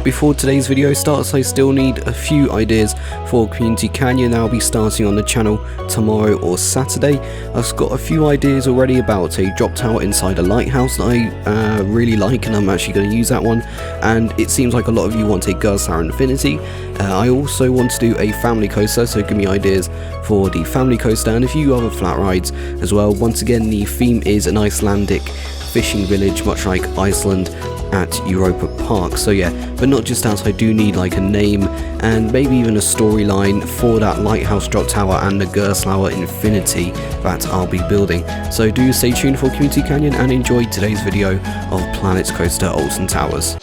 before today's video starts, I still need a few ideas for Community Canyon that I'll be starting on the channel tomorrow or Saturday. I've got a few ideas already about a drop tower inside a lighthouse that I really like, and I'm actually going to use that one. And it seems like a lot of you want a GoalStriker Infinity. I also want to do a family coaster, so give me ideas for the family coaster and a few other flat rides as well. Once again, the theme is an Icelandic fishing village, much like Iceland at Europa Park. So yeah, but not just that, I do need like a name and maybe even a storyline for that lighthouse drop tower and the GoalStriker Infinity that I'll be building. So do stay tuned for Community Canyon and enjoy today's video of Planet Coaster Alton Towers.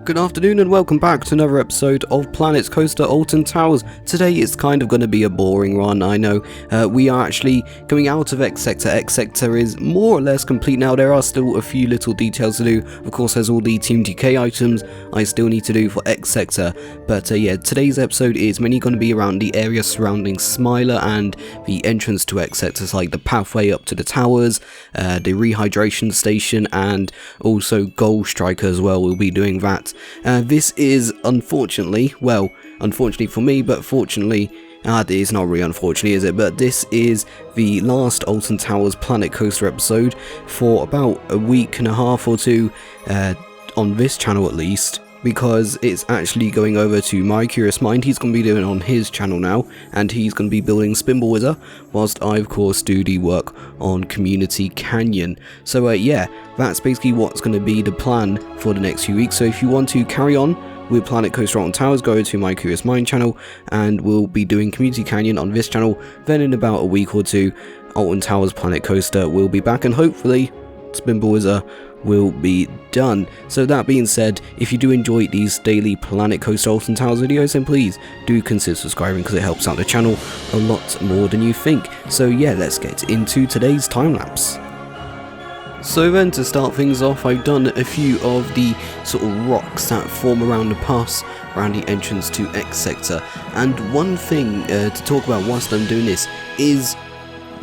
Good afternoon and welcome back to another episode of Planet Coaster Alton Towers. Today it's kind of going to be a boring one, I know. We are actually coming out of X Sector. X Sector is more or less complete now. There are still a few little details to do. Of course, there's all the Team DK items I still need to do for X Sector. But yeah, today's episode is mainly going to be around the area surrounding Smiler and the entrance to X Sectors, like the pathway up to the towers, the Hydration Station, and also GoalStriker as well. We'll be doing that. This is unfortunately for me, but fortunately, it's not really unfortunately, is it? But this is the last Alton Towers Planet Coaster episode for about a week and a half or two, on this channel at least, because it's actually going over to My Curious Mind. He's going to be doing it on his channel now, and he's going to be building Spinball Wizard, whilst I of course do the work on Community Canyon. So yeah, that's basically what's going to be the plan for the next few weeks. So if you want to carry on with Planet Coaster Alton Towers, go to My Curious Mind channel, and we'll be doing Community Canyon on this channel. Then in about a week or two, Alton Towers Planet Coaster will be back, and hopefully Spinball Wizard will be done. So that being said, if you do enjoy these daily Planet Coaster Alton Towers videos, then please do consider subscribing, because it helps out the channel a lot more than you think. So yeah, let's get into today's time lapse. So then, to start things off, I've done a few of the sort of rocks that form around the pass around the entrance to X Sector. And one thing to talk about whilst I'm doing this is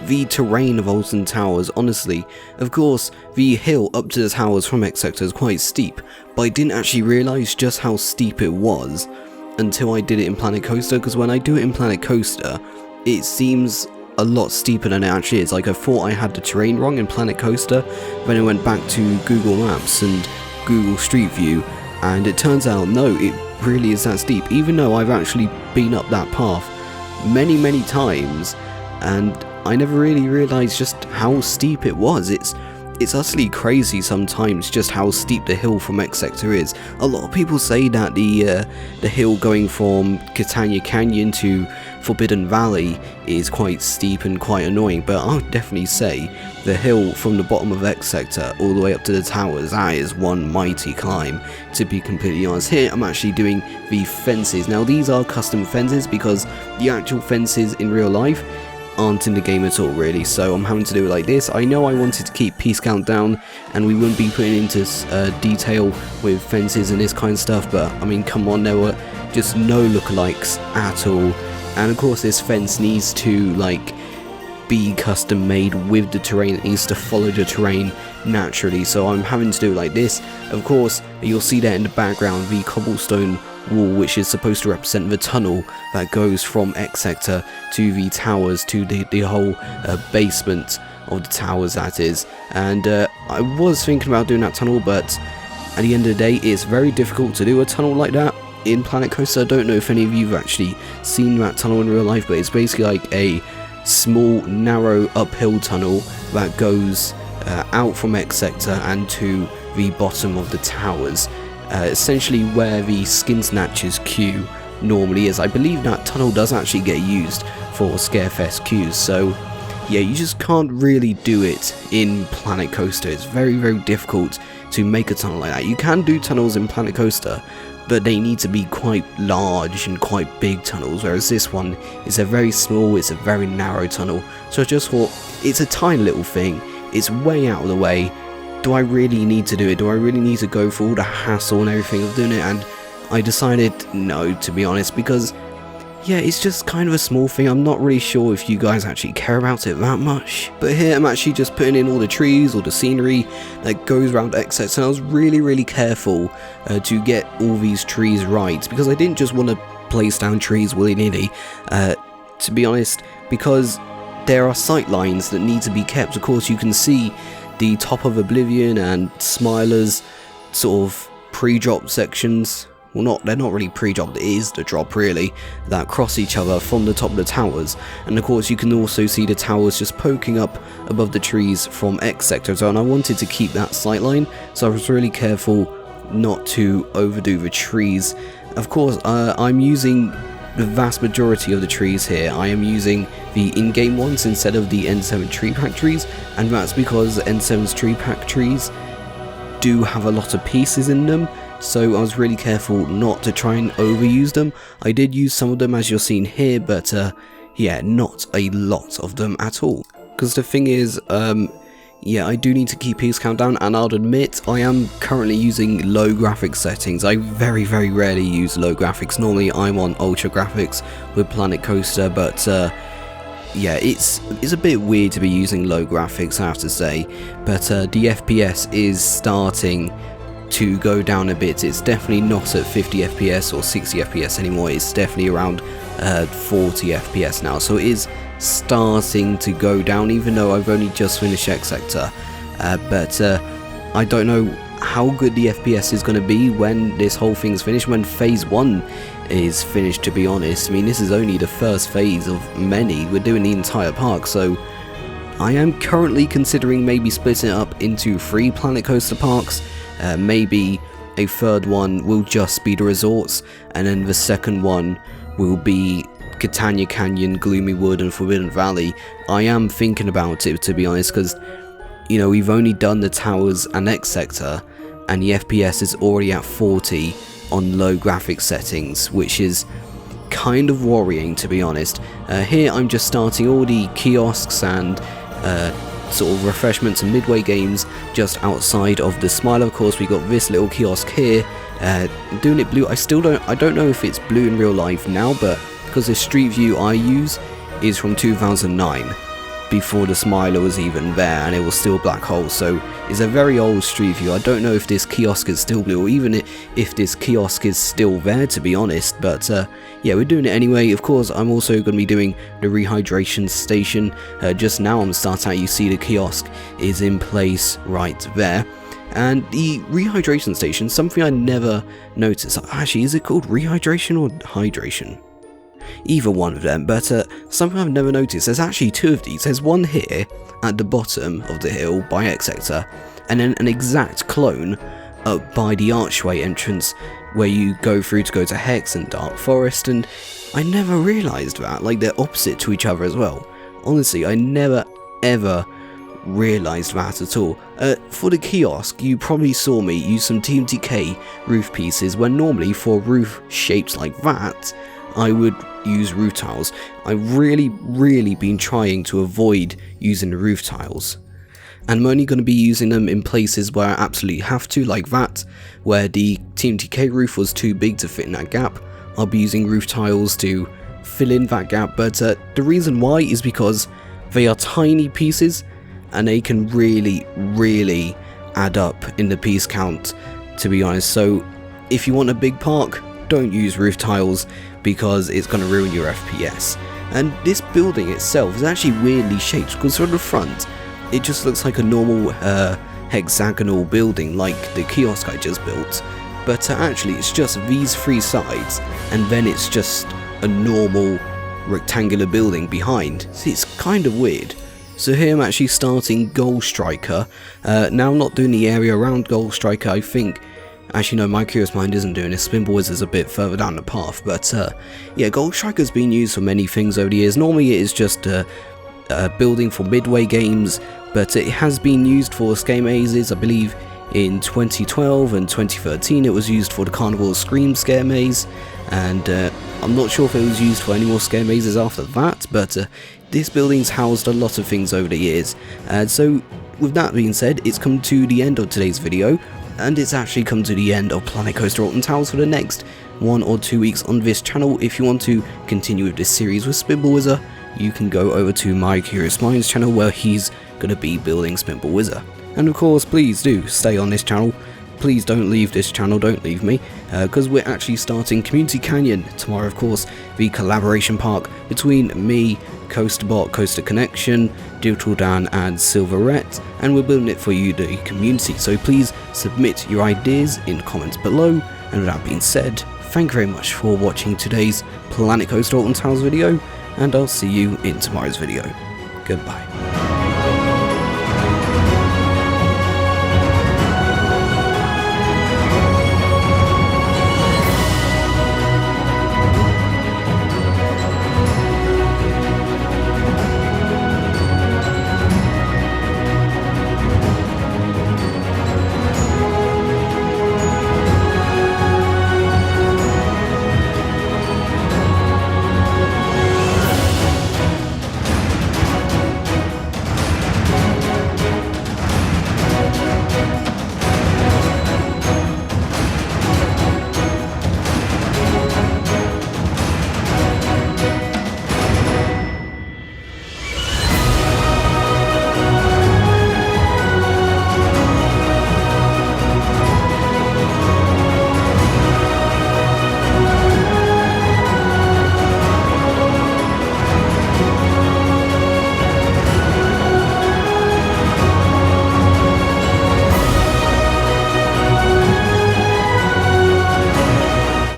the terrain of Alton Towers. Honestly, of course, the hill up to the towers from X Sector is quite steep, but I didn't actually realise just how steep it was until I did it in Planet Coaster, because when I do it in Planet Coaster, it seems a lot steeper than it actually is. Like, I thought I had the terrain wrong in Planet Coaster, then I went back to Google Maps and Google Street View, and it turns out, no, it really is that steep, even though I've actually been up that path many times, and I never really realised just how steep it was. It's utterly crazy sometimes just how steep the hill from X Sector is. A lot of people say that the hill going from Catania Canyon to Forbidden Valley is quite steep and quite annoying, but I would definitely say the hill from the bottom of X Sector all the way up to the towers, that is one mighty climb, to be completely honest. Here I'm actually doing the fences. Now these are custom fences because the actual fences in real life aren't in the game at all, really, so I'm having to do it like this. I know I wanted to keep Peace Count down and we wouldn't be putting into detail with fences and this kind of stuff, but I mean, come on, there were just no lookalikes at all. And of course this fence needs to like be custom made with the terrain. It needs to follow the terrain naturally, so I'm having to do it like this. Of course, you'll see there in the background the cobblestone wall, which is supposed to represent the tunnel that goes from X Sector to the towers, to the whole basement of the towers, that is. And I was thinking about doing that tunnel, but at the end of the day, it's very difficult to do a tunnel like that in Planet Coaster. I don't know if any of you have actually seen that tunnel in real life, but it's basically like a small, narrow uphill tunnel that goes out from X Sector and to the bottom of the towers. Essentially where the Skin Snatchers queue normally is. I believe that tunnel does actually get used for Scarefest queues, so yeah, you just can't really do it in Planet Coaster. It's very difficult to make a tunnel like that. You can do tunnels in Planet Coaster, but they need to be quite large and quite big tunnels, whereas this one is a very small, it's a very narrow tunnel. So I just thought, it's a tiny little thing, it's way out of the way. Do I really need to do it? Do I really need to go through all the hassle and everything of doing it? And I decided no, to be honest, because yeah, it's just kind of a small thing. I'm not really sure if you guys actually care about it that much. But here I'm actually just putting in all the trees, all the scenery that goes around X-Sector, and I was really careful to get all these trees right, because I didn't just want to place down trees willy-nilly, to be honest, because there are sight lines that need to be kept. Of course, you can see the top of Oblivion and Smiler's sort of pre-drop sections. Well, they're not really pre-dropped, it is the drop really, that cross each other from the top of the towers. And of course you can also see the towers just poking up above the trees from X sector, and I wanted to keep that sightline, so I was really careful not to overdo the trees. Of course, I'm using the vast majority of the trees here. I am using the in-game ones instead of the N7 tree pack trees, and that's because N7's tree pack trees do have a lot of pieces in them, so I was really careful not to try and overuse them. I did use some of them as you're seeing here, but yeah, not a lot of them at all. Because the thing is, yeah, I do need to keep piece count down, and I'll admit I am currently using low graphics settings. I very rarely use low graphics. Normally I'm on ultra graphics with Planet Coaster, but yeah, it's a bit weird to be using low graphics, I have to say. But the FPS is starting to go down a bit. It's definitely not at 50 FPS or 60 FPS anymore. It's definitely around 40 FPS now, so it is starting to go down, even though I've only just finished X sector. But I don't know how good the FPS is going to be when this whole thing's finished, when phase 1 is finished, to be honest. I mean, this is only the first phase of many. We're doing the entire park, so I am currently considering maybe splitting it up into 3 Planet Coaster parks. Maybe a third one will just be the resorts, and then the second one will be Catania Canyon, Gloomy Wood and Forbidden Valley. I am thinking about it, to be honest, because, you know, we've only done the towers and X sector, and the FPS is already at 40 on low graphics settings, which is kind of worrying, to be honest. Here I'm just starting all the kiosks and sort of refreshments and midway games just outside of the Smile. Of course, we got this little kiosk here, doing it blue. I don't know if it's blue in real life now, but because the street view I use is from 2009, before the Smiler was even there, and it was still black hole, so it's a very old street view. I don't know if this kiosk is still blue, or even if this kiosk is still there, to be honest, but yeah, we're doing it anyway. Of course, I'm also going to be doing the Rehydration Station. Just now on the start out, you see the kiosk is in place right there. And the Rehydration Station, something I never noticed. Actually, is it called Rehydration or Hydration? Either one of them, but something I've never noticed, there's actually 2 of these. There's one here at the bottom of the hill by X sector, and then an exact clone up by the archway entrance where you go through to go to Hex and Dark Forest, and I never realised that, like, they're opposite to each other as well. Honestly, I never ever realised that at all. For the kiosk, you probably saw me use some TMTK roof pieces, when normally for roof shapes like that, I would use roof tiles. I've really been trying to avoid using the roof tiles, and I'm only going to be using them in places where I absolutely have to, like that, where the TMTK roof was too big to fit in that gap. I'll be using roof tiles to fill in that gap, but the reason why is because they are tiny pieces, and they can really add up in the piece count, to be honest. So if you want a big park, don't use roof tiles, because it's going to ruin your FPS. And this building itself is actually weirdly shaped, because from the front it just looks like a normal hexagonal building like the kiosk I just built, but actually it's just these 3 sides, and then it's just a normal rectangular building behind. See, it's kind of weird. So here I'm actually starting GoalStriker. Now I'm not doing the area around GoalStriker. I think, actually no, my Curious Mind isn't doing this. Spinball is a bit further down the path, but yeah, GoalStriker's been used for many things over the years. Normally it is just a building for midway games, but it has been used for scare mazes. I believe in 2012 and 2013 it was used for the Carnival Scream scare maze, and I'm not sure if it was used for any more scare mazes after that, but this building's housed a lot of things over the years. So with that being said, it's come to the end of today's video. And it's actually come to the end of Planet Coaster Alton Towers for the next 1 or 2 weeks on this channel. If you want to continue with this series with Spinball Wizard, you can go over to my Curious Minds channel where he's going to be building Spinball Wizard. And of course, please do stay on this channel. Please don't leave this channel, don't leave me, because we're actually starting Community Canyon tomorrow, of course, the collaboration park between me, Coasterbot, Coaster Connection, Digital Dan and Silverette, and we're building it for you, the community, so please submit your ideas in comments below. And with that being said, thank you very much for watching today's Planet Coaster Alton Towers video, and I'll see you in tomorrow's video. Goodbye.